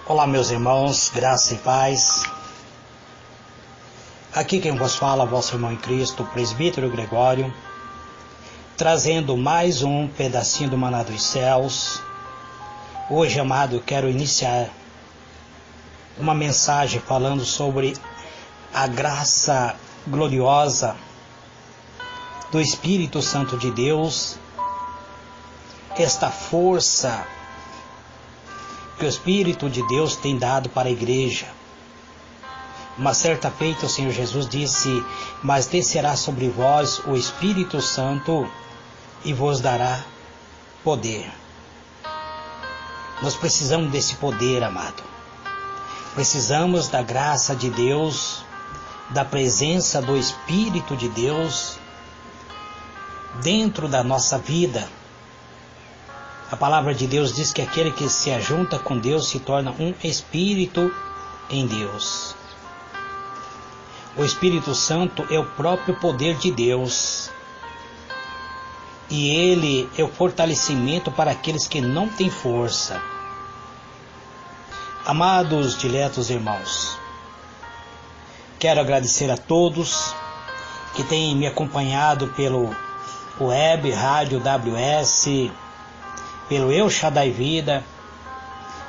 Olá, meus irmãos, graça e paz. Aqui quem vos fala, vosso irmão em Cristo, o presbítero Gregório, trazendo mais um pedacinho do maná dos céus. Hoje, amado, eu quero iniciar uma mensagem falando sobre a graça gloriosa do Espírito Santo de Deus, esta força que o Espírito de Deus tem dado para a igreja. Uma certa feita o Senhor Jesus disse: mas descerá sobre vós o Espírito Santo e vos dará poder. Nós precisamos desse poder, amado. Precisamos da graça de Deus, da presença do Espírito de Deus dentro da nossa vida. A palavra de Deus diz que aquele que se ajunta com Deus se torna um espírito em Deus. O Espírito Santo é o próprio poder de Deus. E ele é o fortalecimento para aqueles que não têm força. Amados, diletos irmãos, quero agradecer a todos que têm me acompanhado pelo web, rádio WS, pelo El Shaddai Vida,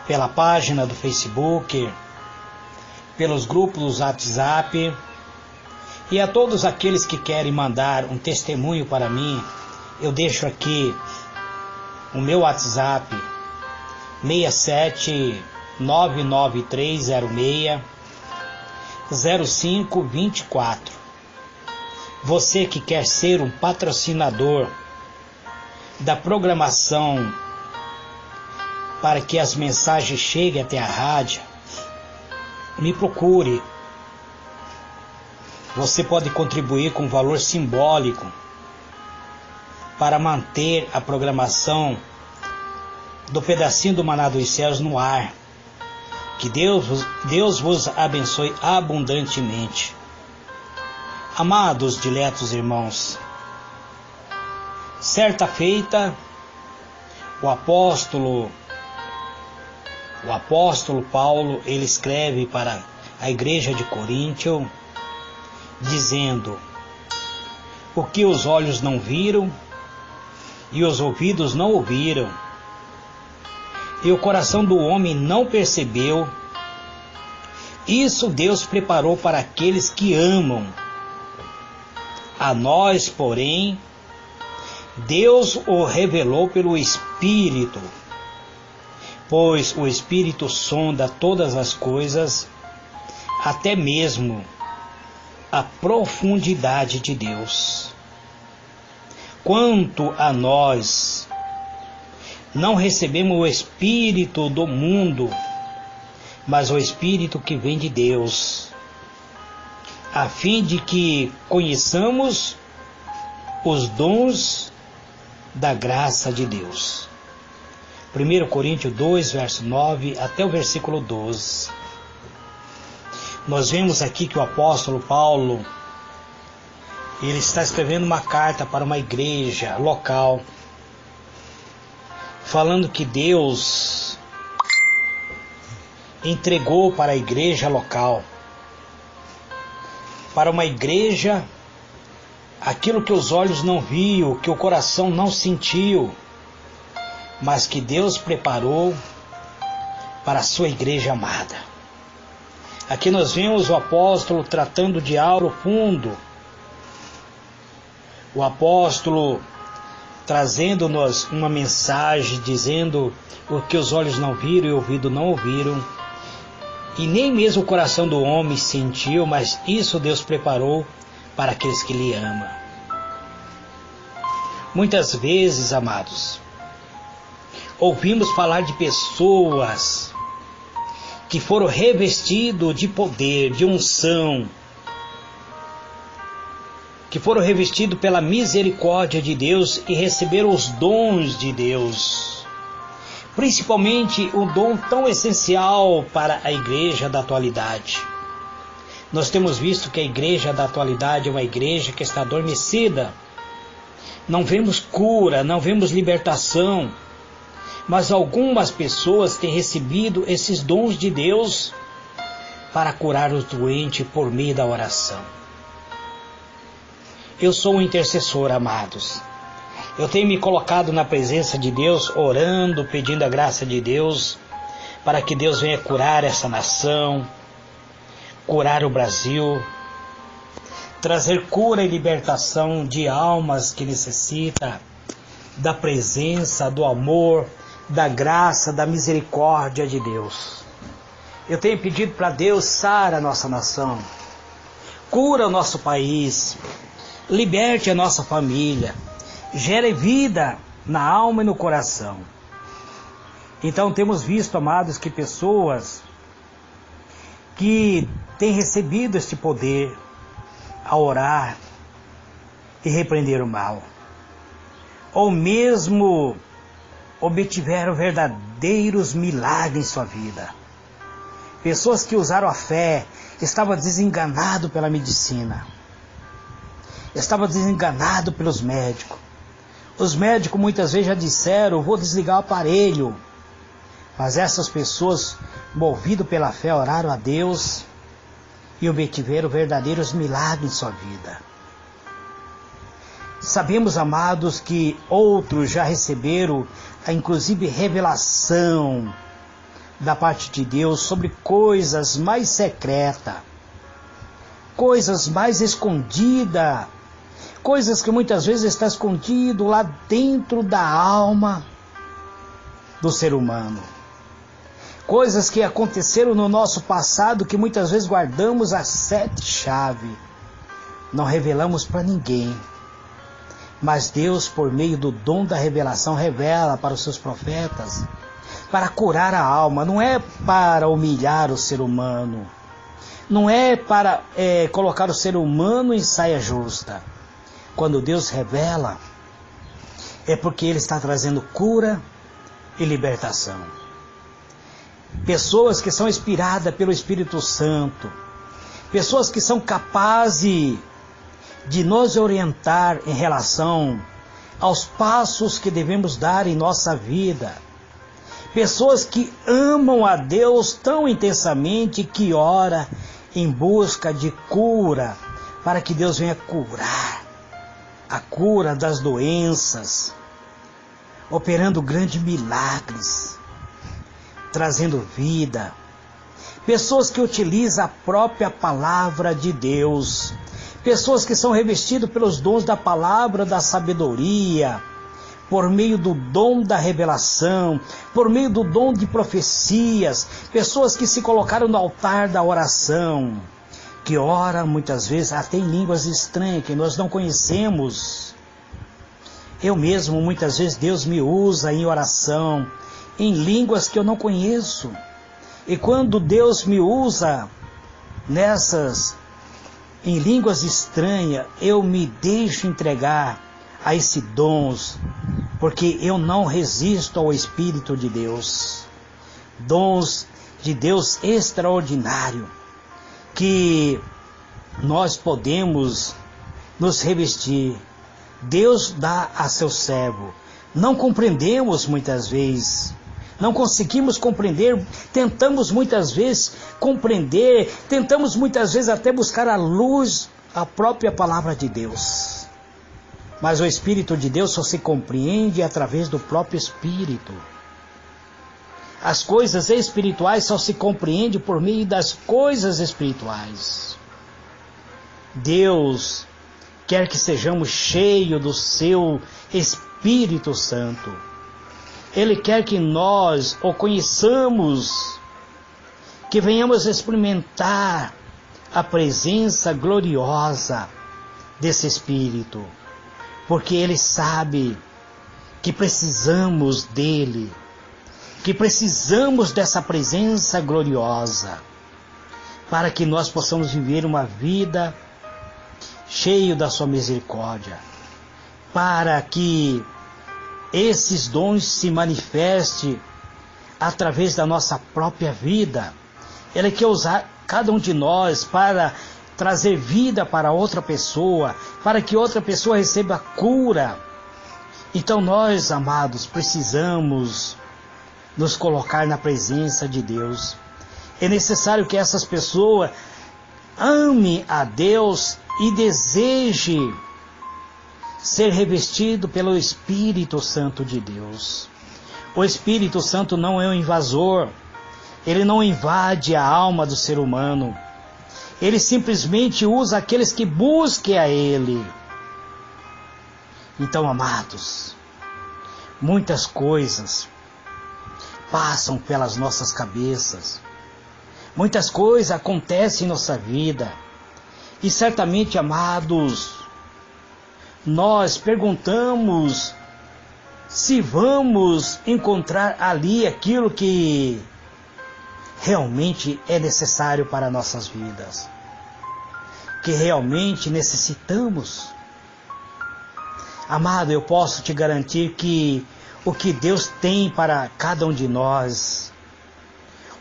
pela página do Facebook, pelos grupos do WhatsApp, e a todos aqueles que querem mandar um testemunho para mim. Eu deixo aqui o meu WhatsApp 67993060524. Você que quer ser um patrocinador da programação para que as mensagens cheguem até a rádio, me procure. Você pode contribuir com um valor simbólico para manter a programação do pedacinho do maná dos céus no ar. Que Deus vos abençoe abundantemente. Amados, diletos irmãos, certa feita, o apóstolo Paulo, ele escreve para a igreja de Coríntio, dizendo: o que os olhos não viram e os ouvidos não ouviram, e o coração do homem não percebeu, isso Deus preparou para aqueles que amam. A nós, porém, Deus o revelou pelo Espírito, pois o Espírito sonda todas as coisas, até mesmo a profundidade de Deus. Quanto a nós, não recebemos o Espírito do mundo, mas o Espírito que vem de Deus, a fim de que conheçamos os dons da graça de Deus. 1 Coríntios 2, verso 9 até o versículo 12. Nós vemos aqui que o apóstolo Paulo, ele está escrevendo uma carta para uma igreja local, falando que Deus entregou para a igreja local, para uma igreja, aquilo que os olhos não viam, que o coração não sentiu, mas que Deus preparou para a sua igreja amada. Aqui nós vemos o apóstolo tratando de Ouro Fundo, o apóstolo trazendo-nos uma mensagem, dizendo o que os olhos não viram e o ouvido não ouviram, e nem mesmo o coração do homem sentiu, mas isso Deus preparou para aqueles que lhe amam. Muitas vezes, amados, ouvimos falar de pessoas que foram revestidos de poder, de unção, que foram revestidos pela misericórdia de Deus e receberam os dons de Deus, principalmente o dom tão essencial para a igreja da atualidade. Nós temos visto que a igreja da atualidade é uma igreja que está adormecida. Não vemos cura, não vemos libertação, Mas algumas pessoas têm recebido esses dons de Deus para curar os doentes por meio da oração. Eu sou um intercessor, amados. Eu tenho me colocado na presença de Deus, orando, pedindo a graça de Deus, para que Deus venha curar essa nação, curar o Brasil, trazer cura e libertação de almas que necessitam da presença, do amor, da graça, da misericórdia de Deus. Eu tenho pedido para Deus: sara a nossa nação, cura o nosso país, liberte a nossa família, gere vida na alma e no coração. Então temos visto, amados, que pessoas que têm recebido este poder a orar e repreender o mal, ou mesmo obtiveram verdadeiros milagres em sua vida. Pessoas que usaram a fé, estavam desenganados pela medicina, estavam desenganados pelos médicos. Os médicos muitas vezes já disseram: vou desligar o aparelho. Mas essas pessoas, movidas pela fé, oraram a Deus e obtiveram verdadeiros milagres em sua vida. Sabemos, amados, que outros já receberam, inclusive, revelação da parte de Deus sobre coisas mais secretas, coisas mais escondidas, coisas que muitas vezes estão escondidas lá dentro da alma do ser humano. Coisas que aconteceram no nosso passado que muitas vezes guardamos as 7 chaves, não revelamos para ninguém. Mas Deus, por meio do dom da revelação, revela para os seus profetas, para curar a alma. Não é para humilhar o ser humano, não é para colocar o ser humano em saia justa. Quando Deus revela, é porque Ele está trazendo cura e libertação. Pessoas que são inspiradas pelo Espírito Santo, pessoas que são capazes de nos orientar em relação aos passos que devemos dar em nossa vida. Pessoas que amam a Deus tão intensamente que ora em busca de cura, para que Deus venha curar, a cura das doenças, operando grandes milagres, trazendo vida. Pessoas que utilizam a própria palavra de Deus, pessoas que são revestidas pelos dons da palavra, da sabedoria, por meio do dom da revelação, por meio do dom de profecias, pessoas que se colocaram no altar da oração, que oram muitas vezes até em línguas estranhas que nós não conhecemos. Eu mesmo, muitas vezes, Deus me usa em oração, em línguas que eu não conheço. E quando Deus me usa em línguas estranhas, eu me deixo entregar a esses dons, porque eu não resisto ao Espírito de Deus. Dons de Deus extraordinário, que nós podemos nos revestir. Deus dá a seu servo. Não compreendemos muitas vezes, não conseguimos compreender, tentamos muitas vezes compreender, tentamos muitas vezes até buscar à luz a própria palavra de Deus. Mas o Espírito de Deus só se compreende através do próprio Espírito. As coisas espirituais só se compreendem por meio das coisas espirituais. Deus quer que sejamos cheios do seu Espírito Santo. Ele quer que nós o conheçamos, que venhamos experimentar a presença gloriosa desse Espírito, porque Ele sabe que precisamos dele, que precisamos dessa presença gloriosa, para que nós possamos viver uma vida cheia da sua misericórdia, para que esses dons se manifestem através da nossa própria vida. Ele quer usar cada um de nós para trazer vida para outra pessoa, para que outra pessoa receba cura. Então nós, amados, precisamos nos colocar na presença de Deus. É necessário que essas pessoas amem a Deus e desejem ser revestido pelo Espírito Santo de Deus. O Espírito Santo não é um invasor. Ele não invade a alma do ser humano. Ele simplesmente usa aqueles que busquem a Ele. Então, amados, muitas coisas passam pelas nossas cabeças. Muitas coisas acontecem em nossa vida. E certamente, amados, nós perguntamos se vamos encontrar ali aquilo que realmente é necessário para nossas vidas, que realmente necessitamos. Amado, eu posso te garantir que o que Deus tem para cada um de nós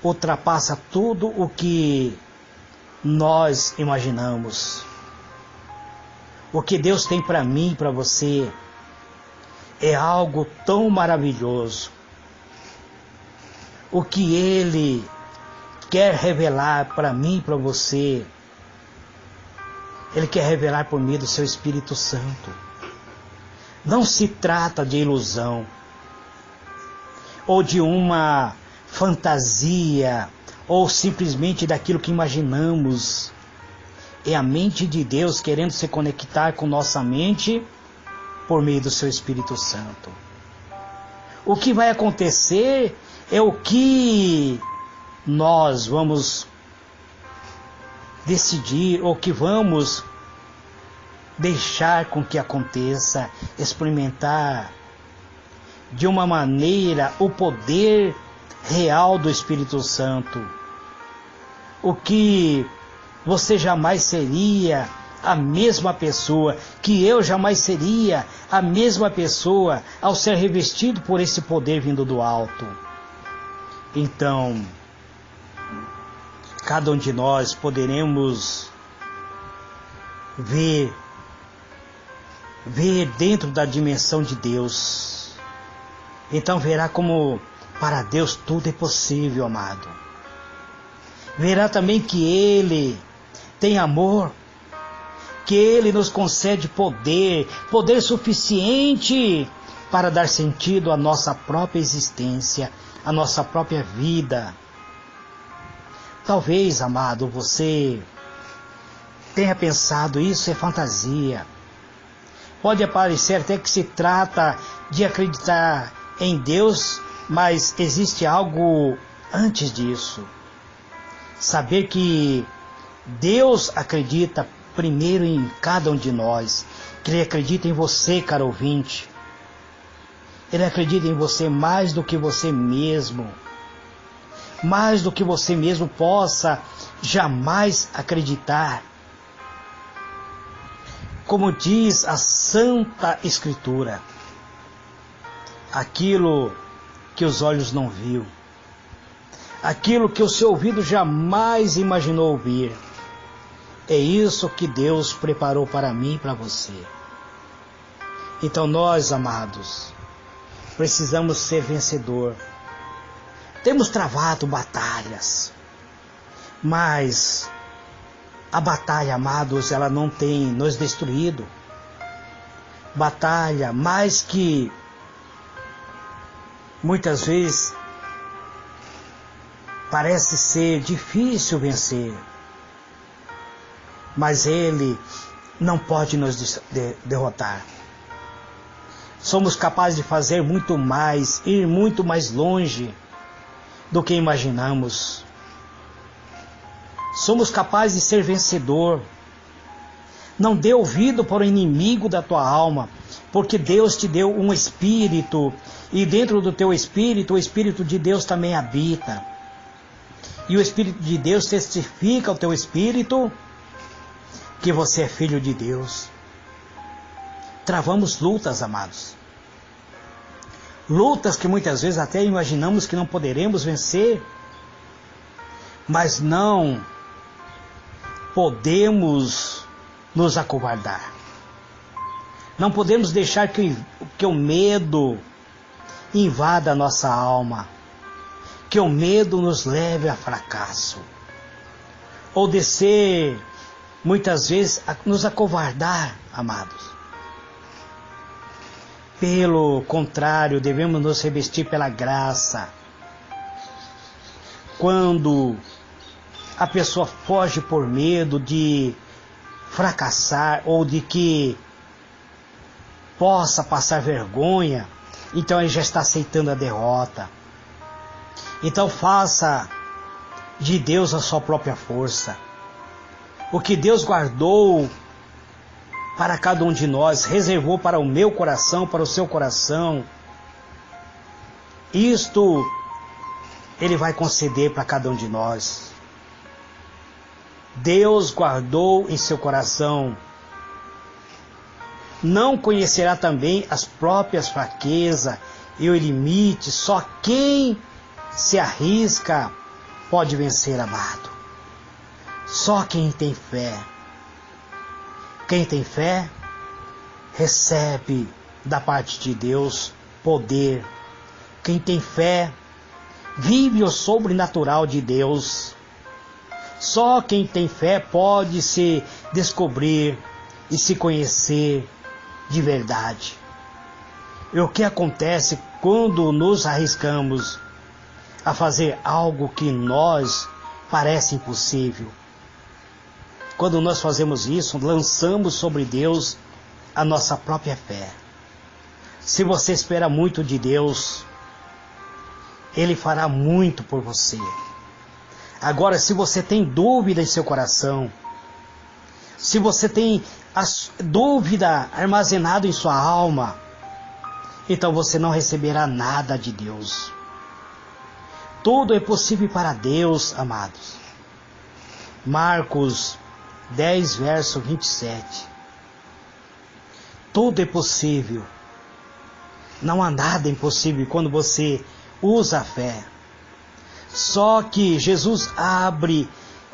ultrapassa tudo o que nós imaginamos. O que Deus tem para mim e para você é algo tão maravilhoso. O que Ele quer revelar para mim e para você, Ele quer revelar por meio do seu Espírito Santo. Não se trata de ilusão ou de uma fantasia ou simplesmente daquilo que imaginamos. É a mente de Deus querendo se conectar com nossa mente por meio do seu Espírito Santo. O que vai acontecer é o que nós vamos decidir, ou que vamos deixar com que aconteça, experimentar de uma maneira o poder real do Espírito Santo. O que você jamais seria a mesma pessoa, que eu jamais seria a mesma pessoa ao ser revestido por esse poder vindo do alto. Então, cada um de nós poderemos ver dentro da dimensão de Deus. Então verá como para Deus tudo é possível, amado. Verá também que Ele tem amor, que Ele nos concede poder suficiente para dar sentido à nossa própria existência, à nossa própria vida. Talvez, amado, você tenha pensado, isso é fantasia. Pode parecer até que se trata de acreditar em Deus, mas existe algo antes disso. Saber que Deus acredita primeiro em cada um de nós, que Ele acredita em você, caro ouvinte. Ele acredita em você mais do que você mesmo. Mais do que você mesmo possa jamais acreditar. Como diz a Santa Escritura, aquilo que os olhos não viu, aquilo que o seu ouvido jamais imaginou ouvir, é isso que Deus preparou para mim e para você. Então nós, amados, precisamos ser vencedor. Temos travado batalhas, mas a batalha, amados, ela não tem nos destruído. Batalha, mais que muitas vezes parece ser difícil vencer, mas Ele não pode nos derrotar. Somos capazes de fazer muito mais, ir muito mais longe do que imaginamos. Somos capazes de ser vencedor. Não dê ouvido para o inimigo da tua alma, porque Deus te deu um espírito, e dentro do teu espírito, o Espírito de Deus também habita. E o Espírito de Deus testifica ao teu espírito que você é filho de Deus. Travamos lutas, amados. Lutas que muitas vezes até imaginamos que não poderemos vencer, mas não podemos nos acovardar. Não podemos deixar que o medo invada a nossa alma. que o medo nos leve a fracasso, ou descer, muitas vezes, a nos acovardar, amados. Pelo contrário, devemos nos revestir pela graça. Quando a pessoa foge por medo de fracassar ou de que possa passar vergonha, então ele já está aceitando a derrota. Então faça de Deus a sua própria força. O que Deus guardou para cada um de nós, reservou para o meu coração, para o seu coração, isto Ele vai conceder para cada um de nós. Deus guardou em seu coração. Não conhecerá também as próprias fraquezas e o limite. Só quem se arrisca pode vencer, amado. Só quem tem fé. Quem tem fé recebe da parte de Deus poder. Quem tem fé vive o sobrenatural de Deus. Só quem tem fé pode se descobrir e se conhecer de verdade. E o que acontece quando nos arriscamos a fazer algo que nós parece impossível? Quando nós fazemos isso, lançamos sobre Deus a nossa própria fé. Se você espera muito de Deus, Ele fará muito por você. Agora, se você tem dúvida em seu coração, se você tem a dúvida armazenada em sua alma, então você não receberá nada de Deus. Tudo é possível para Deus, amados. Marcos 10, verso 27. Tudo é possível. Não há nada impossível quando você usa a fé. Só que Jesus abre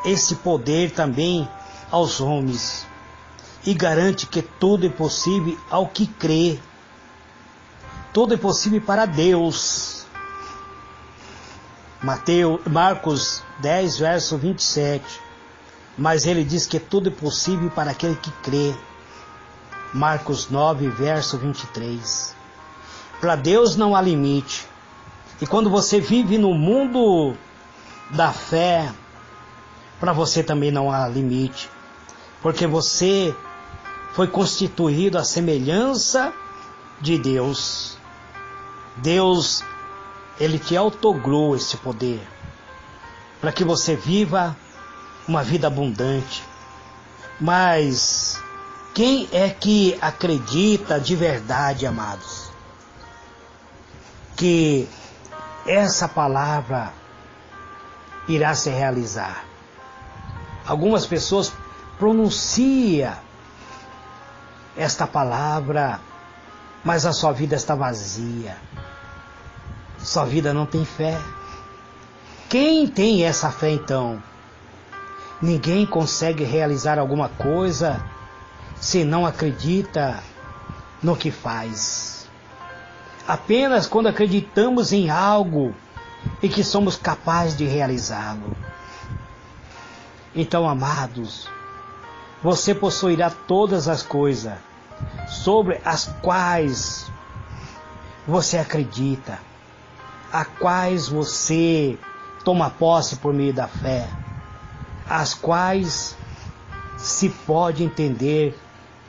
esse poder também aos homens e garante que tudo é possível ao que crê. Tudo é possível para Deus. Marcos 10, verso 27. Mas ele diz que tudo é possível para aquele que crê. Marcos 9, verso 23. Para Deus não há limite. E quando você vive no mundo da fé, para você também não há limite. Porque você foi constituído à semelhança de Deus. Deus, Ele te outorgou esse poder. Para que você viva uma vida abundante. Mas quem é que acredita de verdade, amados, que essa palavra irá se realizar? Algumas pessoas pronunciam esta palavra, mas a sua vida está vazia. Sua vida não tem fé. Quem tem essa fé então? Ninguém consegue realizar alguma coisa se não acredita no que faz. Apenas quando acreditamos em algo e que somos capazes de realizá-lo. Então, amados, você possuirá todas as coisas sobre as quais você acredita, a quais você toma posse por meio da fé, as quais se pode entender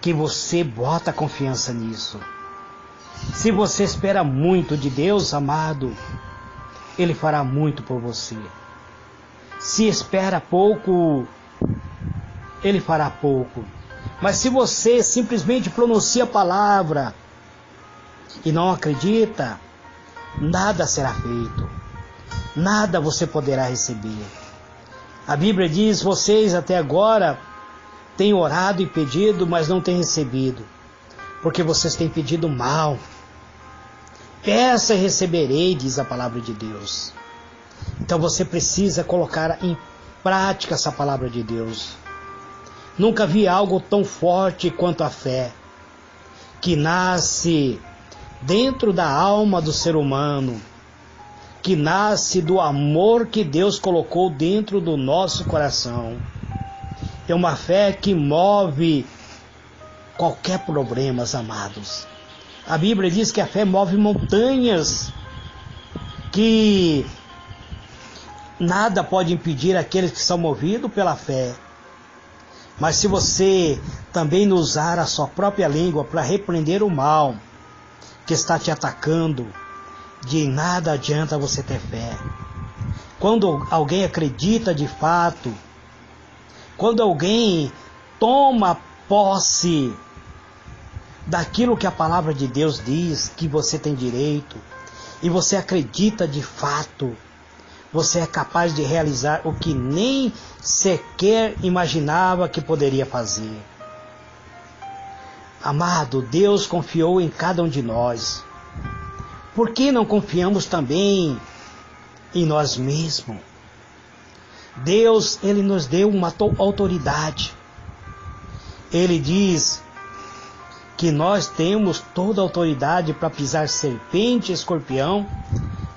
que você bota confiança nisso. Se você espera muito de Deus, amado, Ele fará muito por você. Se espera pouco, Ele fará pouco. Mas se você simplesmente pronuncia a palavra e não acredita, nada será feito. Nada você poderá receber. A Bíblia diz: vocês até agora têm orado e pedido, mas não têm recebido, porque vocês têm pedido mal. Peça e receberei, diz a palavra de Deus. Então você precisa colocar em prática essa palavra de Deus. Nunca vi algo tão forte quanto a fé, que nasce dentro da alma do ser humano, que nasce do amor que Deus colocou dentro do nosso coração. É uma fé que move qualquer problema, amados. A Bíblia diz que a fé move montanhas, que nada pode impedir aqueles que são movidos pela fé. Mas se você também não usar a sua própria língua para repreender o mal que está te atacando, de nada adianta você ter fé. Quando alguém acredita de fato, quando alguém toma posse daquilo que a palavra de Deus diz que você tem direito, e você acredita de fato, você é capaz de realizar o que nem sequer imaginava que poderia fazer. Amado, Deus confiou em cada um de nós. Por que não confiamos também em nós mesmos? Deus, Ele nos deu uma autoridade. Ele diz que nós temos toda a autoridade para pisar serpente, escorpião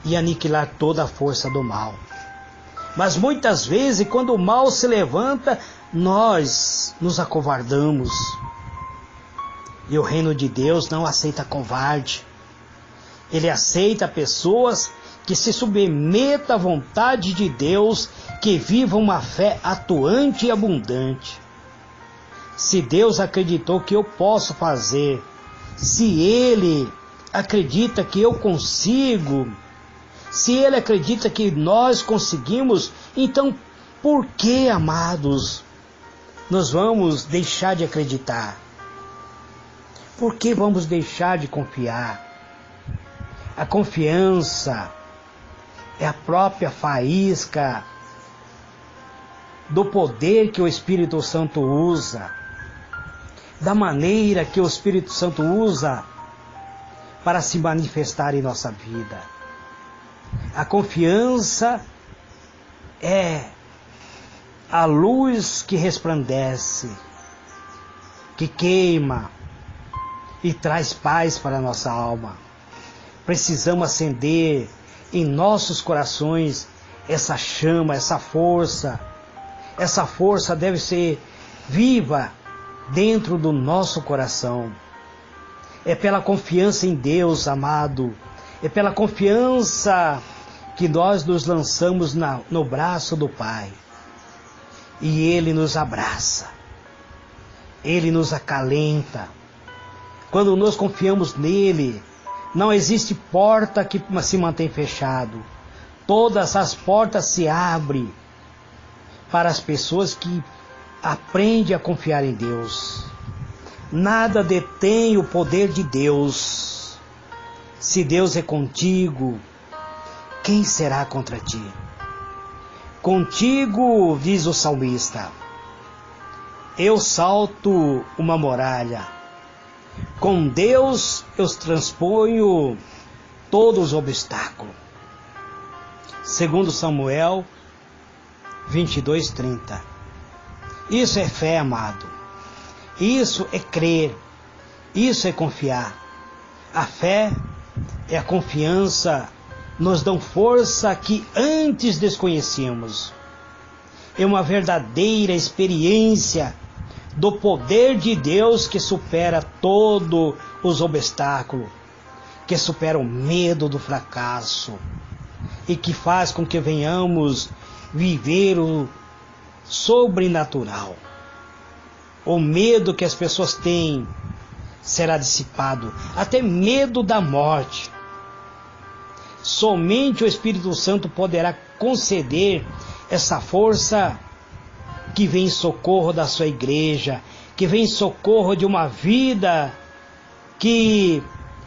e aniquilar toda a força do mal. Mas muitas vezes, quando o mal se levanta, nós nos acovardamos. E o reino de Deus não aceita covarde. Ele aceita pessoas que se submetam à vontade de Deus, que vivam uma fé atuante e abundante. Se Deus acreditou que eu posso fazer, se Ele acredita que eu consigo, se Ele acredita que nós conseguimos, então por que, amados, nós vamos deixar de acreditar? Por que vamos deixar de confiar? A confiança é a própria faísca do poder que o Espírito Santo usa, da maneira que o Espírito Santo usa para se manifestar em nossa vida. A confiança é a luz que resplandece, que queima e traz paz para a nossa alma. Precisamos acender em nossos corações essa chama, essa força. Essa força deve ser viva dentro do nosso coração. É pela confiança em Deus, amado. É pela confiança que nós nos lançamos no braço do Pai. E Ele nos abraça. Ele nos acalenta. Quando nós confiamos nele, não existe porta que se mantém fechado. Todas as portas se abrem para as pessoas que aprendem a confiar em Deus. Nada detém o poder de Deus. Se Deus é contigo, quem será contra ti? Contigo, diz o salmista, eu salto uma muralha. Com Deus eu transponho todos os obstáculos. Segundo Samuel 22:30. Isso é fé, amado. Isso é crer. Isso é confiar. A fé é a confiança, nos dão força que antes desconhecíamos. É uma verdadeira experiência do poder de Deus que supera todos os obstáculos, que supera o medo do fracasso e que faz com que venhamos viver o sobrenatural. O medo que as pessoas têm será dissipado, até medo da morte. Somente o Espírito Santo poderá conceder essa força que vem em socorro da sua igreja, que vem em socorro de uma vida que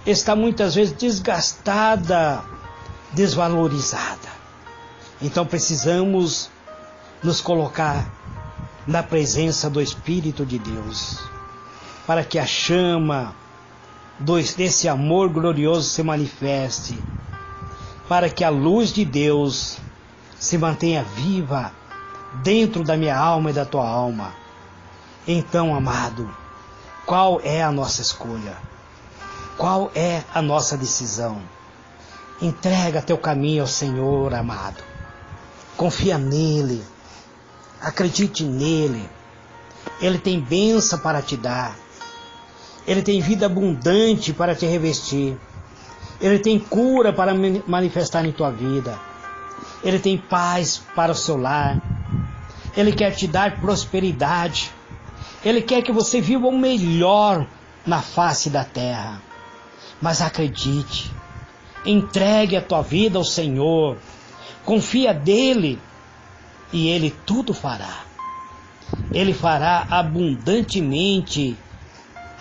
está muitas vezes desgastada, desvalorizada. Então precisamos nos colocar na presença do Espírito de Deus, para que a chama desse amor glorioso se manifeste, para que a luz de Deus se mantenha viva dentro da minha alma e da tua alma. Então, amado, qual é a nossa escolha? Qual é a nossa decisão? Entrega teu caminho ao Senhor, amado. Confia nele. Acredite nele. Ele tem bênção para te dar. Ele tem vida abundante para te revestir. Ele tem cura para manifestar em tua vida. Ele tem paz para o seu lar. Ele quer te dar prosperidade. Ele quer que você viva o melhor na face da terra. Mas acredite, entregue a tua vida ao Senhor, confia nele e Ele tudo fará. Ele fará abundantemente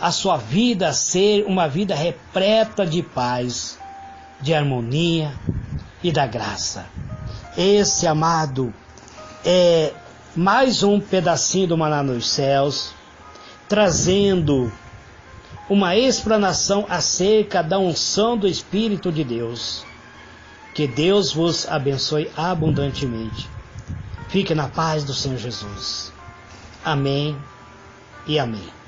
a sua vida ser uma vida repleta de paz, de harmonia e da graça. Esse, amado, é mais um pedacinho do Maná nos Céus, trazendo uma explanação acerca da unção do Espírito de Deus. Que Deus vos abençoe abundantemente. Fique na paz do Senhor Jesus. Amém e amém.